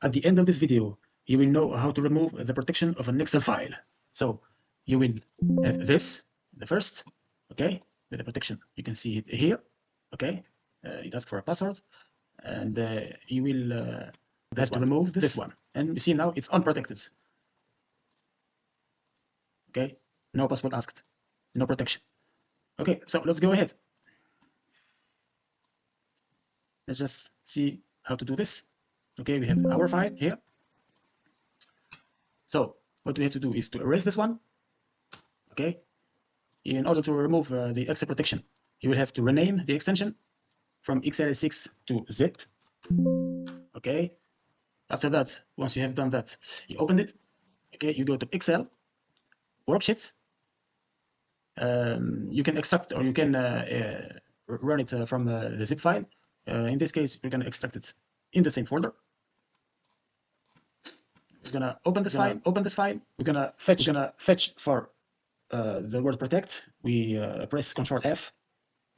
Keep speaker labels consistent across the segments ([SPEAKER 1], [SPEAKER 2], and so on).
[SPEAKER 1] At the end of this video, you will know how to remove the protection of an Excel file. So you will have this, the first, okay, with the protection. You can see it here, okay. It asks for a password, and you will have to remove this one. And you see now it's unprotected. Okay, no password asked, no protection. Okay, so let's go ahead. Let's just see how to do this. Okay, we have our file here. So what we have to do is to erase this one. Okay, in order to remove the Excel protection, you will have to rename the extension from x86 to zip. Okay, after that, once you have done that, you open it. Okay, you go to Excel worksheets. You can extract or you can run it from the zip file. In this case, we're going to extract it in the same folder. We're going to open this file. We're going to fetch for the word protect. We press Ctrl F.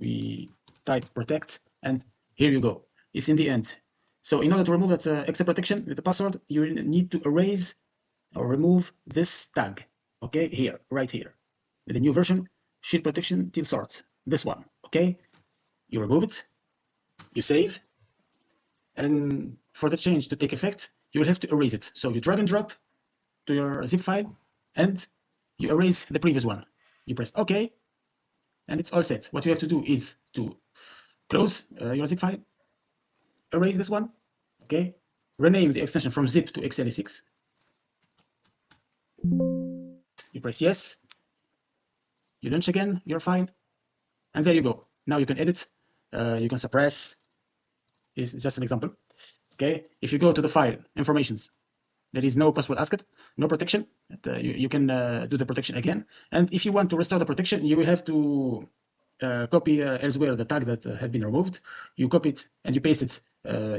[SPEAKER 1] We type protect, and here you go. It's in the end. So in order to remove that Excel protection with the password, you need to erase or remove this tag. Okay, here, right here, with the new version, shield protection till sort. This one. Okay, you remove it. You save, and for the change to take effect, you will have to erase it. So you drag and drop to your zip file, and you erase the previous one. You press OK, and it's all set. What you have to do is to close your zip file, erase this one, okay, rename the extension from zip to x86. You press yes, you launch again your file, and there you go. Now you can edit, you can suppress. It's just an example. Okay, if you go to the file informations, there is no password asked, no protection. You can do the protection again. And if you want to restore the protection, you will have to copy elsewhere the tag that had been removed. You copy it and you paste it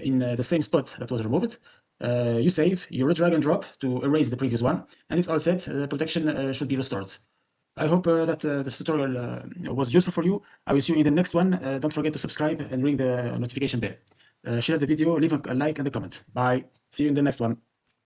[SPEAKER 1] in the same spot that was removed. You save, you drag and drop to erase the previous one, and it's all set. The protection should be restored. I hope that this tutorial was useful for you. I will see you in the next one. Don't forget to subscribe and ring the notification bell. Share the video, leave a like and a comment. Bye. See you in the next one.